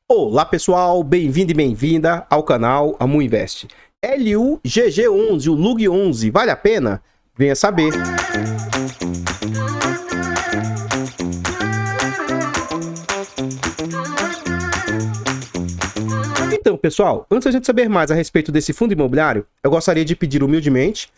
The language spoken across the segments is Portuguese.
Olá pessoal, bem-vindo e bem-vinda ao canal Amu Invest. LUGG11, o LUG11, vale a pena? Venha saber. Então pessoal, antes de a gente saber mais a respeito desse fundo imobiliário, eu gostaria de pedir humildemente,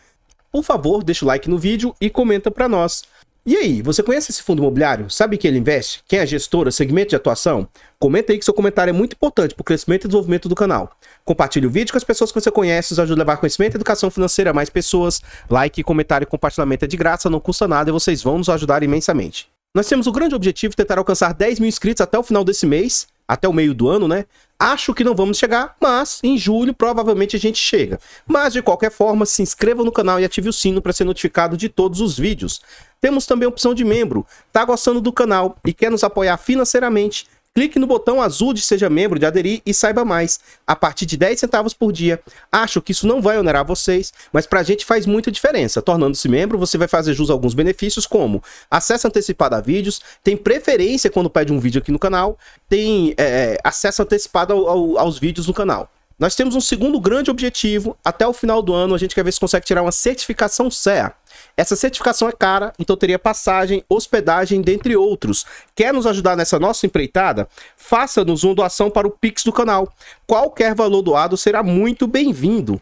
por favor, deixa o like no vídeo e comenta para nós. E aí, você conhece esse fundo imobiliário? Sabe que ele investe? Quem é a gestora? Segmento de atuação? Comenta aí que seu comentário é muito importante para o crescimento e desenvolvimento do canal. Compartilhe o vídeo com as pessoas que você conhece, nos ajuda a levar conhecimento e educação financeira a mais pessoas. Like, comentário e compartilhamento é de graça, não custa nada e vocês vão nos ajudar imensamente. Nós temos o grande objetivo de tentar alcançar 10 mil inscritos até o final desse mês, até o meio do ano, né? Acho que não vamos chegar, mas em julho provavelmente a gente chega. Mas de qualquer forma, se inscreva no canal e ative o sino para ser notificado de todos os vídeos. Temos também a opção de membro. Tá gostando do canal e quer nos apoiar financeiramente? Clique no botão azul de seja membro, de aderir e saiba mais. A partir de 10 centavos por dia. Acho que isso não vai onerar vocês, mas pra gente faz muita diferença. Tornando-se membro, você vai fazer jus a alguns benefícios como acesso antecipado a vídeos, tem preferência quando pede um vídeo aqui no canal, tem acesso antecipado aos vídeos no canal. Nós temos um segundo grande objetivo. Até o final do ano a gente quer ver se consegue tirar uma certificação CEA. Essa certificação é cara, então teria passagem, hospedagem, dentre outros. Quer nos ajudar nessa nossa empreitada? Faça-nos uma doação para o Pix do canal. Qualquer valor doado será muito bem-vindo.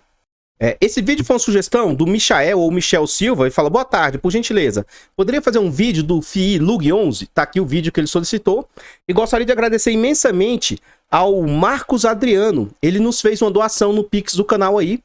Esse vídeo foi uma sugestão do Michael ou Michel Silva. Ele fala: boa tarde, por gentileza, poderia fazer um vídeo do FII LUG11? Tá aqui o vídeo que ele solicitou. E gostaria de agradecer imensamente ao Marcos Adriano. Ele nos fez uma doação no Pix do canal aí.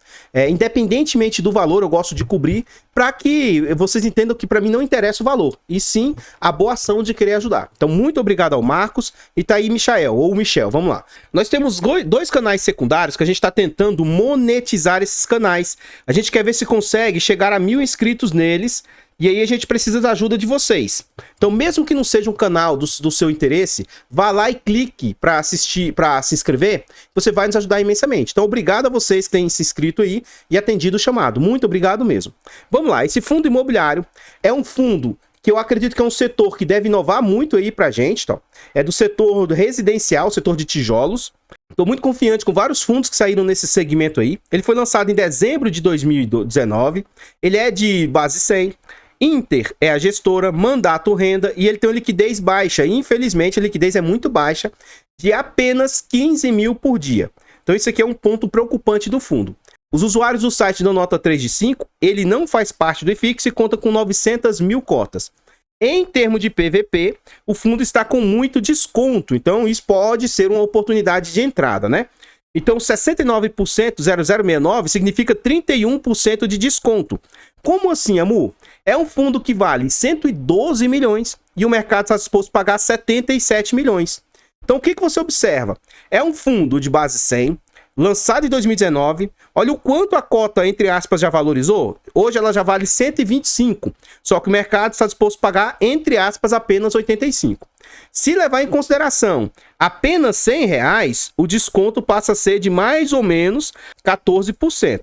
Independentemente do valor, eu gosto de cobrir para que vocês entendam que para mim não interessa o valor, e sim a boa ação de querer ajudar. Então, muito obrigado ao Marcos. E tá aí Michael ou Michel, vamos lá. Nós temos dois canais secundários que a gente está tentando monetizar esses canais. A gente quer ver se consegue chegar a 1000 inscritos neles. E aí a gente precisa da ajuda de vocês. Então, mesmo que não seja um canal do seu interesse, vá lá e clique para assistir, para se inscrever. Você vai nos ajudar imensamente. Então, obrigado a vocês que têm se inscrito aí e atendido o chamado. Muito obrigado mesmo. Vamos lá, esse fundo imobiliário é um fundo que eu acredito que é um setor que deve inovar muito aí pra gente, tá? É do setor residencial, setor de tijolos. Estou muito confiante com vários fundos que saíram nesse segmento aí. Ele foi lançado em dezembro de 2019. Ele é de base 100. Inter é a gestora, Mandato Renda, e ele tem uma liquidez baixa. Infelizmente, a liquidez é muito baixa, de apenas 15 mil por dia. Então, isso aqui é um ponto preocupante do fundo. Os usuários do site dão nota 3 de 5, ele não faz parte do IFIX e conta com 900 mil cotas. Em termos de PVP, o fundo está com muito desconto, então isso pode ser uma oportunidade de entrada, né? Então, 69%, 0069, significa 31% de desconto. Como assim, Amu? É um fundo que vale 112 milhões e o mercado está disposto a pagar 77 milhões. Então, o que você observa? É um fundo de base 100, lançado em 2019. Olha o quanto a cota, entre aspas, já valorizou. Hoje ela já vale 125, só que o mercado está disposto a pagar, entre aspas, apenas 85. Se levar em consideração apenas R$100, o desconto passa a ser de mais ou menos 14%.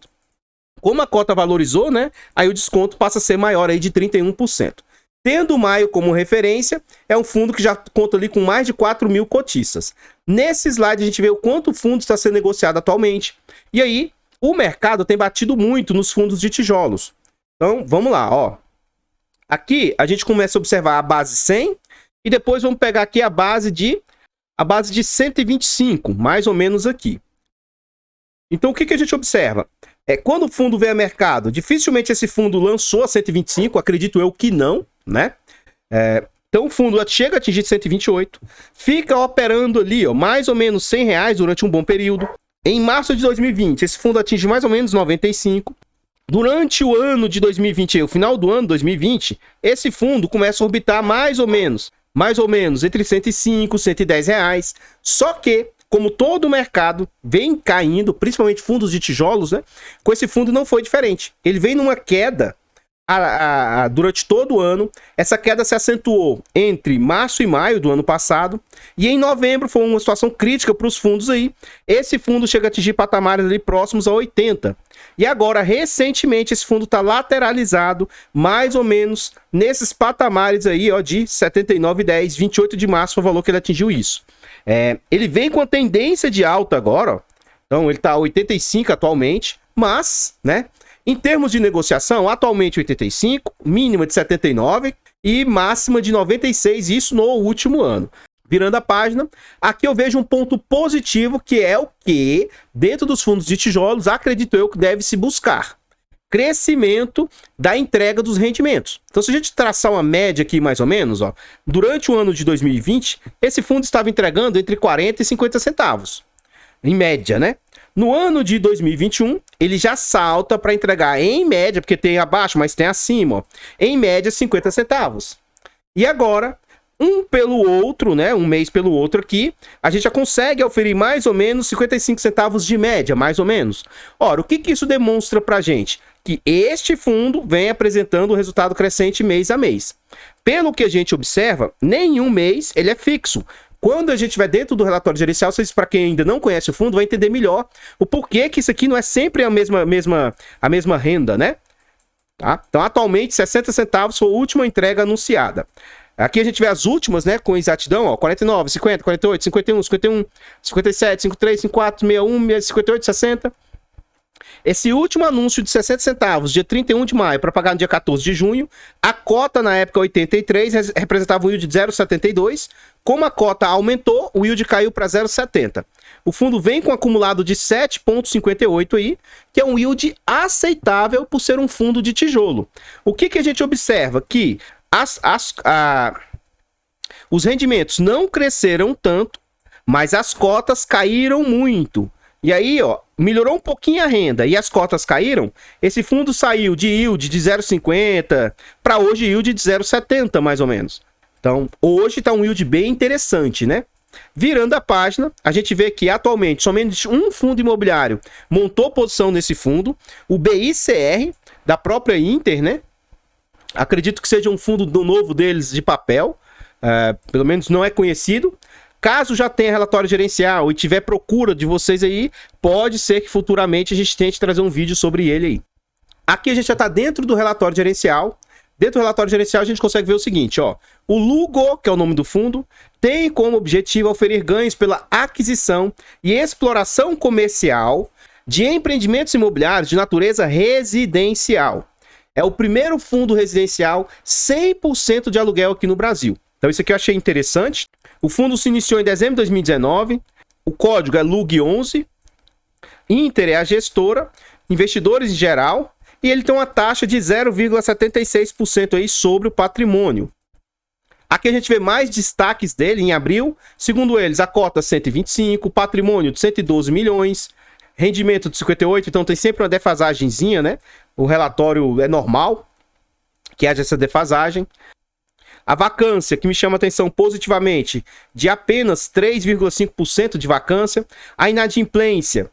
Como a cota valorizou, né? Aí o desconto passa a ser maior aí de 31%. Tendo o Maio como referência, é um fundo que já conta ali com mais de 4 mil cotistas. Nesse slide a gente vê o quanto o fundo está sendo negociado atualmente. E aí, o mercado tem batido muito nos fundos de tijolos. Então, vamos lá, ó. Aqui a gente começa a observar a base 100 e depois vamos pegar aqui a base de 125, mais ou menos aqui. Então, o que a gente observa? Quando o fundo vem a mercado, dificilmente esse fundo lançou a 125, acredito eu que não, né? Então o fundo chega a atingir 128, fica operando ali, ó, mais ou menos R$100 durante um bom período. Em março de 2020, esse fundo atinge mais ou menos 95. Durante o ano de 2020, o final do ano de 2020, esse fundo começa a orbitar mais ou menos entre 105 e 110 reais. Só que, como todo o mercado vem caindo, principalmente fundos de tijolos, né? Com esse fundo não foi diferente. Ele vem numa queda durante todo o ano. Essa queda se acentuou entre março e maio do ano passado. E em novembro foi uma situação crítica para os fundos aí. Esse fundo chega a atingir patamares ali próximos a 80. E agora, recentemente, esse fundo está lateralizado, mais ou menos nesses patamares aí, ó, de 79,10, 28 de março foi o valor que ele atingiu isso. Ele vem com a tendência de alta agora, ó. Então ele está a 85 atualmente, mas, né, em termos de negociação, atualmente 85, mínima de 79 e máxima de 96, isso no último ano. Virando a página, aqui eu vejo um ponto positivo, que é o que, dentro dos fundos de tijolos, acredito eu que deve se buscar. Crescimento da entrega dos rendimentos. Então, se a gente traçar uma média aqui, mais ou menos, ó, durante o ano de 2020, esse fundo estava entregando entre 40 e 50 centavos. Em média, né? No ano de 2021, ele já salta para entregar, em média, porque tem abaixo, mas tem acima, ó, em média, 50 centavos. E agora, um pelo outro, né? Um mês pelo outro aqui, a gente já consegue oferir mais ou menos 55 centavos de média, mais ou menos. Ora, o que isso demonstra pra gente? Que este fundo vem apresentando um resultado crescente mês a mês. Pelo que a gente observa, nenhum mês ele é fixo. Quando a gente vai dentro do relatório gerencial, vocês, para quem ainda não conhece o fundo, vai entender melhor o porquê que isso aqui não é sempre a mesma renda, né? Tá? Então, atualmente, 60 centavos foi a última entrega anunciada. Aqui a gente vê as últimas, né, com exatidão, ó, 49, 50, 48, 51, 51, 57, 53, 54, 61, 58, 60. Esse último anúncio de 60 centavos, dia 31 de maio, para pagar no dia 14 de junho, a cota na época 83 representava um yield de 0,72. Como a cota aumentou, o yield caiu para 0,70. O fundo vem com um acumulado de 7,58 aí, que é um yield aceitável por ser um fundo de tijolo. O que a gente observa? Que os rendimentos não cresceram tanto, mas as cotas caíram muito. E aí, ó, melhorou um pouquinho a renda e as cotas caíram. Esse fundo saiu de yield de 0,50 para hoje yield de 0,70, mais ou menos. Então, hoje está um yield bem interessante, né? Virando a página, a gente vê que atualmente somente um fundo imobiliário montou posição nesse fundo, o BICR, da própria Inter, né? Acredito que seja um fundo novo deles de papel, pelo menos não é conhecido. Caso já tenha relatório gerencial e tiver procura de vocês aí, pode ser que futuramente a gente tente trazer um vídeo sobre ele aí. Aqui a gente já está dentro do relatório gerencial. Dentro do relatório gerencial a gente consegue ver o seguinte, ó. O Lugo, que é o nome do fundo, tem como objetivo oferir ganhos pela aquisição e exploração comercial de empreendimentos imobiliários de natureza residencial. É o primeiro fundo residencial 100% de aluguel aqui no Brasil. Então isso aqui eu achei interessante. O fundo se iniciou em dezembro de 2019. O código é LUG11. Inter é a gestora. Investidores em geral. E ele tem uma taxa de 0,76% aí sobre o patrimônio. Aqui a gente vê mais destaques dele em abril. Segundo eles, a cota 125, patrimônio de 112 milhões, rendimento de 58, então tem sempre uma defasagenzinha, né? O relatório é normal que haja essa defasagem. A vacância, que me chama a atenção positivamente, de apenas 3,5% de vacância. A inadimplência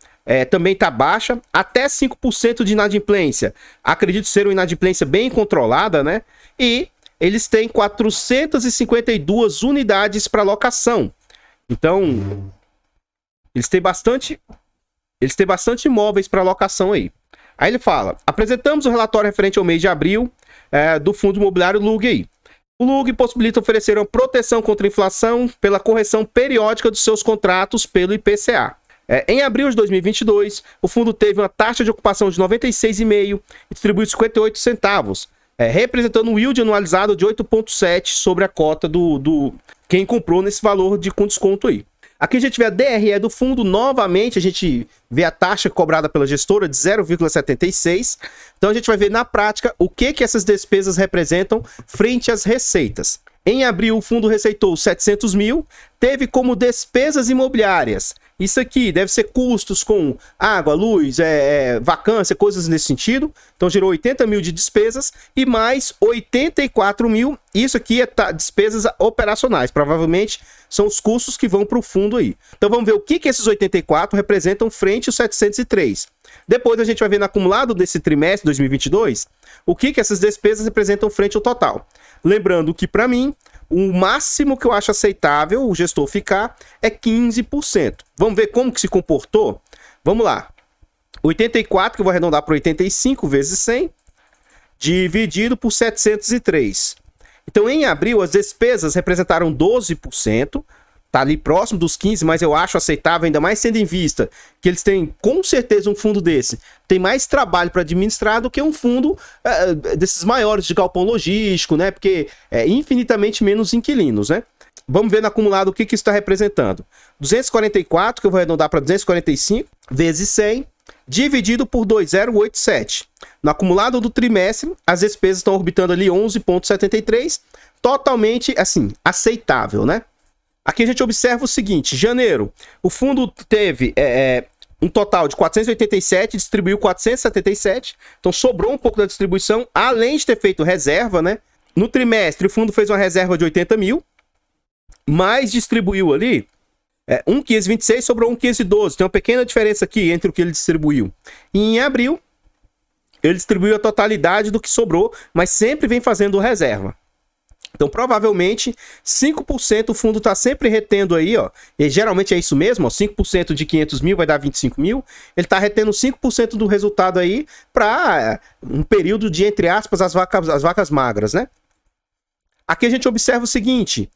também está baixa, até 5% de inadimplência. Acredito ser uma inadimplência bem controlada, né? E eles têm 452 unidades para locação. Então, eles têm bastante imóveis para locação aí. Aí ele fala, apresentamos o relatório referente ao mês de abril do fundo imobiliário LUG aí. O LUG possibilita oferecer uma proteção contra a inflação pela correção periódica dos seus contratos pelo IPCA. Em abril de 2022, o fundo teve uma taxa de ocupação de 96,5 e distribuiu 58 centavos, representando um yield anualizado de 8,7 sobre a cota do quem comprou nesse valor com desconto aí. Aqui a gente vê a DRE do fundo, novamente a gente vê a taxa cobrada pela gestora de 0,76. Então a gente vai ver na prática o que essas despesas representam frente às receitas. Em abril o fundo receitou 700 mil, teve como despesas imobiliárias. Isso aqui deve ser custos com água, luz, vacância, coisas nesse sentido. Então gerou 80 mil de despesas e mais 84 mil. Isso aqui é despesas operacionais. Provavelmente são os custos que vão para o fundo aí. Então vamos ver o que esses 84 representam frente aos 703. Depois a gente vai ver no acumulado desse trimestre 2022 o que essas despesas representam frente ao total. Lembrando que para mim o máximo que eu acho aceitável o gestor ficar é 15%. Vamos ver como que se comportou? Vamos lá. 84, que eu vou arredondar para 85 vezes 100, dividido por 703. Então, em abril, as despesas representaram 12%, tá ali próximo dos 15%, mas eu acho aceitável, ainda mais tendo em vista que eles têm, com certeza, um fundo desse, tem mais trabalho para administrar do que um fundo desses maiores de galpão logístico, né? Porque é infinitamente menos inquilinos, né? Vamos ver no acumulado o que isso está representando. 244, que eu vou arredondar para 245, vezes 100, dividido por 2,087. No acumulado do trimestre, as despesas estão orbitando ali 11,73, totalmente, assim, aceitável, né? Aqui a gente observa o seguinte, janeiro, o fundo teve um total de 487, distribuiu 477, então sobrou um pouco da distribuição, além de ter feito reserva, né? No trimestre, o fundo fez uma reserva de 80 mil, mas distribuiu ali 1.526, sobrou 1.512. Tem uma pequena diferença aqui entre o que ele distribuiu. E em abril, ele distribuiu a totalidade do que sobrou, mas sempre vem fazendo reserva. Então, provavelmente, 5% o fundo está sempre retendo aí, ó. E geralmente é isso mesmo, ó. 5% de 500 mil vai dar 25 mil. Ele está retendo 5% do resultado aí para um período de, entre aspas, as vacas magras, né? Aqui a gente observa o seguinte...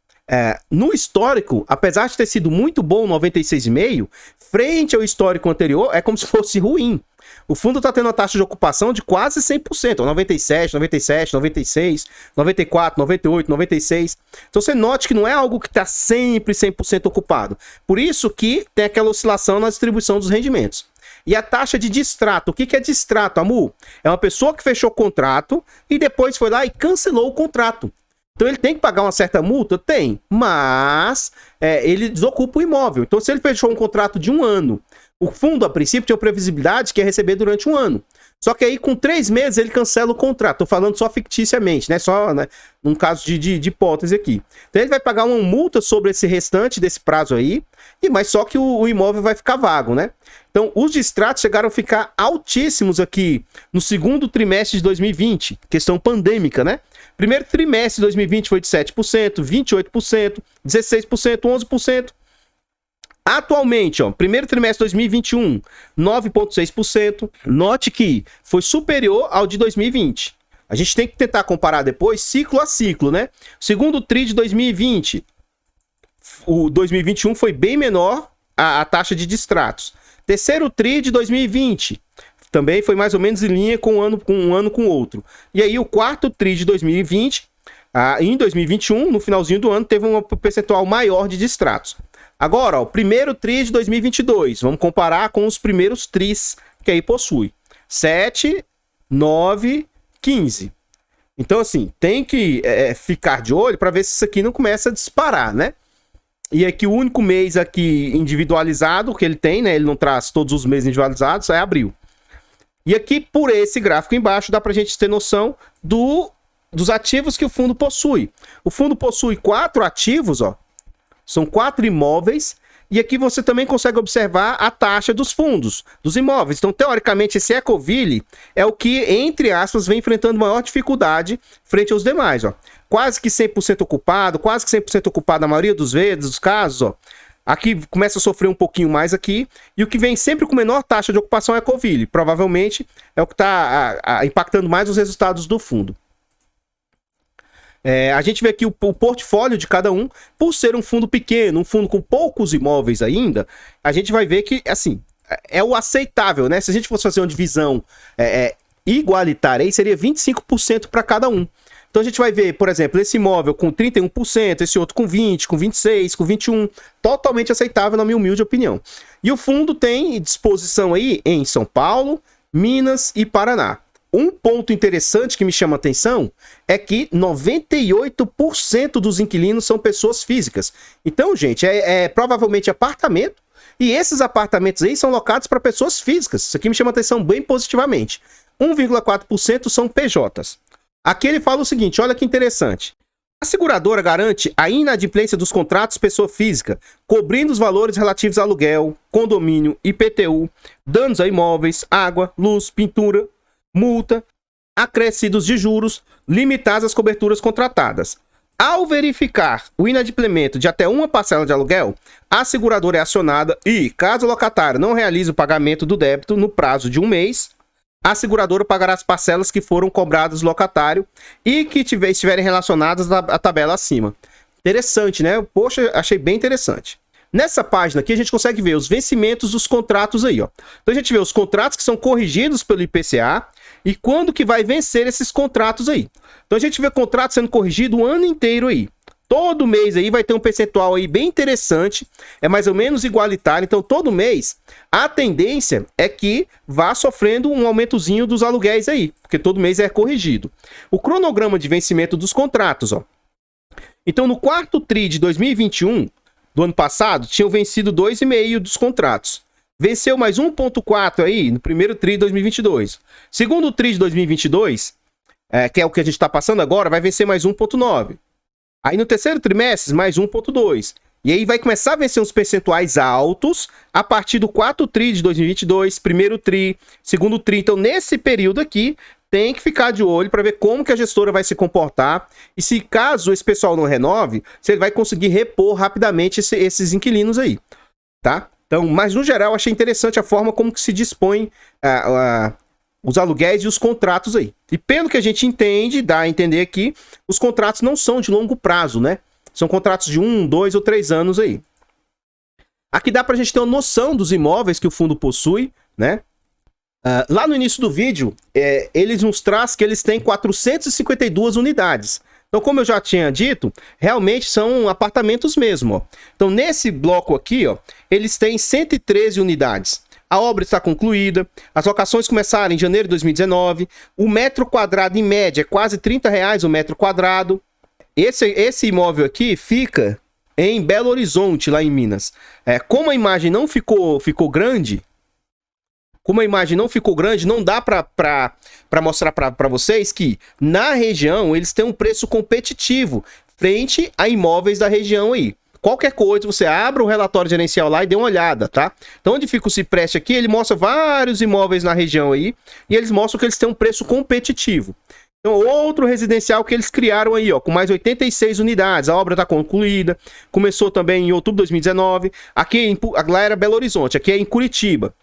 no histórico, apesar de ter sido muito bom 96,5, frente ao histórico anterior, é como se fosse ruim. O fundo está tendo uma taxa de ocupação de quase 100%, 97, 97, 96, 94, 98, 96. Então você note que não é algo que está sempre 100% ocupado. Por isso que tem aquela oscilação na distribuição dos rendimentos. E a taxa de distrato, o que é distrato, Amu? É uma pessoa que fechou o contrato e depois foi lá e cancelou o contrato. Então ele tem que pagar uma certa multa? Tem, mas ele desocupa o imóvel. Então se ele fechou um contrato de 1 ano, o fundo a princípio tinha previsibilidade que ia receber durante 1 ano. Só que aí com 3 meses ele cancela o contrato. Tô falando só ficticiamente, né? Só num caso de hipótese aqui. Então ele vai pagar uma multa sobre esse restante desse prazo aí, mas só que o imóvel vai ficar vago, né? Então os distratos chegaram a ficar altíssimos aqui no segundo trimestre de 2020, questão pandêmica, né? Primeiro trimestre de 2020 foi de 7%, 28%, 16%, 11%. Atualmente, ó, primeiro trimestre de 2021, 9,6%. Note que foi superior ao de 2020. A gente tem que tentar comparar depois ciclo a ciclo, né? Segundo tri de 2020, o 2021 foi bem menor a taxa de distratos. Terceiro tri de 2020 também foi mais ou menos em linha com um ano com o outro. E aí o quarto tri de 2020, em 2021, no finalzinho do ano, teve um percentual maior de distratos. Agora, ó, o primeiro tri de 2022, vamos comparar com os primeiros tris que aí possui. 7, 9, 15. Então, assim, tem que ficar de olho para ver se isso aqui não começa a disparar, né? E aqui o único mês aqui individualizado que ele tem, né? Ele não traz todos os meses individualizados, é abril. E aqui, por esse gráfico embaixo, dá para a gente ter noção dos ativos que o fundo possui. O fundo possui 4 ativos, ó. São 4 imóveis. E aqui você também consegue observar a taxa dos fundos, dos imóveis. Então, teoricamente, esse Ecoville é o que, entre aspas, vem enfrentando maior dificuldade frente aos demais, ó. Quase que 100% ocupado, quase que 100% ocupado na maioria dos casos, ó. Aqui começa a sofrer um pouquinho mais aqui. E o que vem sempre com menor taxa de ocupação é Ecoville. Provavelmente é o que está impactando mais os resultados do fundo. A gente vê aqui o portfólio de cada um. Por ser um fundo pequeno, um fundo com poucos imóveis ainda, a gente vai ver que, assim, é o aceitável, né? Se a gente fosse fazer uma divisão igualitária, aí seria 25% para cada um. Então a gente vai ver, por exemplo, esse imóvel com 31%, esse outro com 20%, com 26%, com 21%. Totalmente aceitável, na minha humilde opinião. E o fundo tem disposição aí em São Paulo, Minas e Paraná. Um ponto interessante que me chama a atenção é que 98% dos inquilinos são pessoas físicas. Então, gente, provavelmente apartamento, e esses apartamentos aí são locados para pessoas físicas. Isso aqui me chama a atenção bem positivamente. 1,4% são PJs. Aqui ele fala o seguinte, olha que interessante. A seguradora garante a inadimplência dos contratos pessoa física, cobrindo os valores relativos a aluguel, condomínio, IPTU, danos a imóveis, água, luz, pintura, multa, acrescidos de juros, limitadas às coberturas contratadas. Ao verificar o inadimplemento de até uma parcela de aluguel, a seguradora é acionada e, caso o locatário não realize o pagamento do débito no prazo de um mês, a seguradora pagará as parcelas que foram cobradas do locatário e que estiverem relacionadas à tabela acima. Interessante, né? Poxa, achei bem interessante. Nessa página aqui a gente consegue ver os vencimentos dos contratos aí, ó. Então a gente vê os contratos que são corrigidos pelo IPCA e quando que vai vencer esses contratos aí. Então a gente vê contrato sendo corrigido o ano inteiro aí. Todo mês aí vai ter um percentual aí bem interessante, é mais ou menos igualitário, então todo mês a tendência é que vá sofrendo um aumentozinho dos aluguéis aí, porque todo mês é corrigido. O cronograma de vencimento dos contratos, ó. Então no quarto TRI de 2021, do ano passado, tinham vencido 2,5 dos contratos. Venceu mais 1,4 aí no primeiro TRI de 2022. Segundo TRI de 2022, que é o que a gente está passando agora, vai vencer mais 1,9. Aí no terceiro trimestre, mais 1,2. E aí vai começar a vencer uns percentuais altos a partir do quarto TRI de 2022, primeiro TRI, segundo TRI. Então, nesse período aqui, tem que ficar de olho para ver como que a gestora vai se comportar e se caso esse pessoal não renove, se ele vai conseguir repor rapidamente esses inquilinos aí, tá? Então, mas no geral, achei interessante a forma como que se dispõe os aluguéis e os contratos aí. E pelo que a gente entende, dá a entender aqui, os contratos não são de longo prazo, né? São contratos de 1, 2 ou 3 anos aí. Aqui dá pra gente ter uma noção dos imóveis que o fundo possui, né? Lá no início do vídeo, eles nos trazem que eles têm 452 unidades. Então, como eu já tinha dito, realmente são apartamentos mesmo, ó. Então, nesse bloco aqui, ó, eles têm 113 unidades. A obra está concluída, as locações começaram em janeiro de 2019, o metro quadrado em média é quase R$30 o metro quadrado. Esse imóvel aqui fica em Belo Horizonte, lá em Minas. Como a imagem não ficou grande, não dá para mostrar para vocês que na região eles têm um preço competitivo frente a imóveis da região aí. Qualquer coisa, você abre o relatório gerencial lá e dê uma olhada, tá? Então, onde fica o Cipreste aqui, ele mostra vários imóveis na região aí e eles mostram que eles têm um preço competitivo. Então, outro residencial que eles criaram aí, ó, com mais 86 unidades. A obra está concluída, começou também em outubro de 2019. Aqui, lá era Belo Horizonte, aqui é em Curitiba.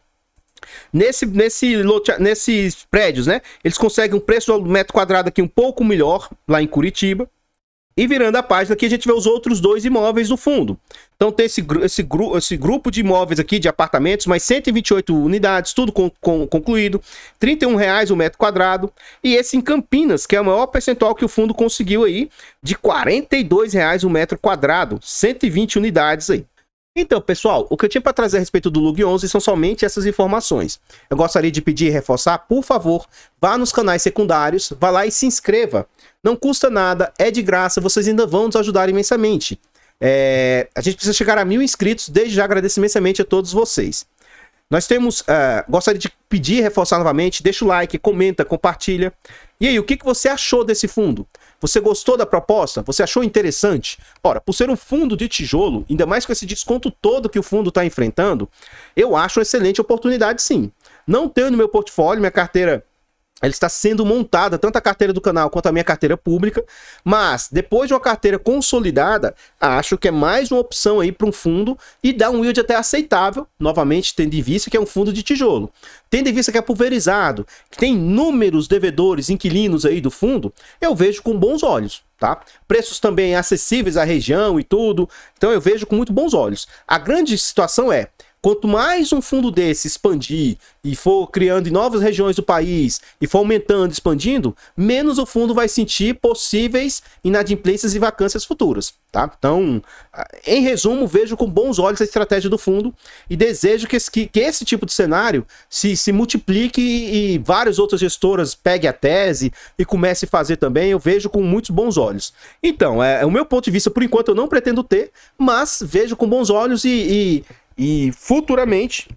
Nesses prédios, né? Eles conseguem um preço do metro quadrado aqui um pouco melhor, lá em Curitiba. E virando a página aqui, a gente vê os outros dois imóveis do fundo. Então tem esse grupo de imóveis aqui, de apartamentos, mais 128 unidades, tudo concluído. R$31 o metro quadrado. E esse em Campinas, que é o maior percentual que o fundo conseguiu aí, de R$42 o metro quadrado. 120 unidades aí. Então, pessoal, o que eu tinha para trazer a respeito do Lug 11 são somente essas informações. Eu gostaria de pedir e reforçar, por favor, vá nos canais secundários, vá lá e se inscreva. Não custa nada, é de graça, vocês ainda vão nos ajudar imensamente. A gente precisa chegar a 1000 inscritos, desde já agradeço imensamente a todos vocês. Nós temos, gostaria de pedir e reforçar novamente, deixa o like, comenta, compartilha. E aí, o que você achou desse fundo? Você gostou da proposta? Você achou interessante? Ora, por ser um fundo de tijolo, ainda mais com esse desconto todo que o fundo está enfrentando, eu acho uma excelente oportunidade sim. Não tenho no meu portfólio, minha carteira ela está sendo montada, tanto a carteira do canal quanto a minha carteira pública, mas depois de uma carteira consolidada, acho que é mais uma opção aí para um fundo e dá um yield até aceitável, novamente tendo em vista que é um fundo de tijolo. Tendo em vista que é pulverizado, que tem inúmeros devedores, inquilinos aí do fundo, eu vejo com bons olhos, tá? Preços também acessíveis à região e tudo, então eu vejo com muito bons olhos. A grande situação é, quanto mais um fundo desse expandir e for criando em novas regiões do país e for aumentando, expandindo, menos o fundo vai sentir possíveis inadimplências e vacâncias futuras, tá? Então, em resumo, vejo com bons olhos a estratégia do fundo e desejo que esse tipo de cenário se multiplique e várias outras gestoras peguem a tese e comecem a fazer também. Eu vejo com muitos bons olhos. Então, o meu ponto de vista, por enquanto, eu não pretendo ter, mas vejo com bons olhos e futuramente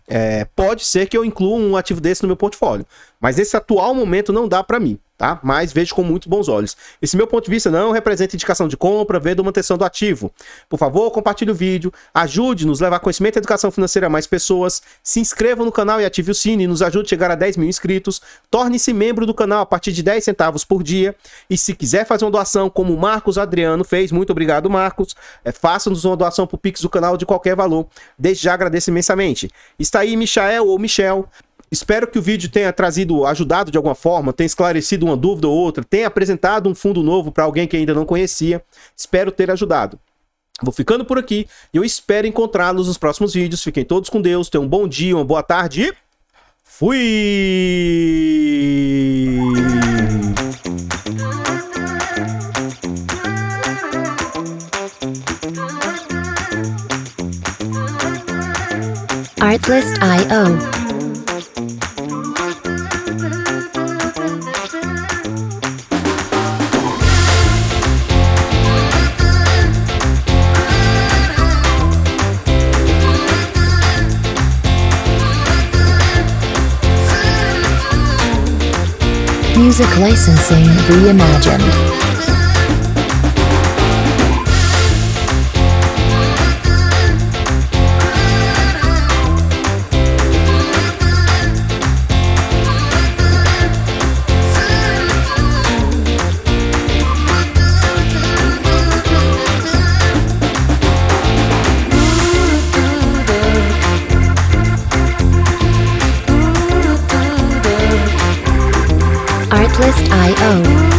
pode ser que eu inclua um ativo desse no meu portfólio. Mas nesse atual momento não dá para mim, tá? Mas vejo com muito bons olhos. Esse meu ponto de vista não representa indicação de compra, venda ou manutenção do ativo. Por favor, compartilhe o vídeo, ajude-nos a levar conhecimento e educação financeira a mais pessoas, se inscreva no canal e ative o sino e nos ajude a chegar a 10 mil inscritos, torne-se membro do canal a partir de 10 centavos por dia e se quiser fazer uma doação como o Marcos Adriano fez, muito obrigado Marcos, faça-nos uma doação pro Pix do canal de qualquer valor, desde já agradeço imensamente. Está aí Michael ou Michel. Espero que o vídeo tenha ajudado de alguma forma, tenha esclarecido uma dúvida ou outra, tenha apresentado um fundo novo para alguém que ainda não conhecia. Espero ter ajudado. Vou ficando por aqui e eu espero encontrá-los nos próximos vídeos. Fiquem todos com Deus, tenham um bom dia, uma boa tarde e fui! Artlist.io Music licensing reimagined. Artlist.io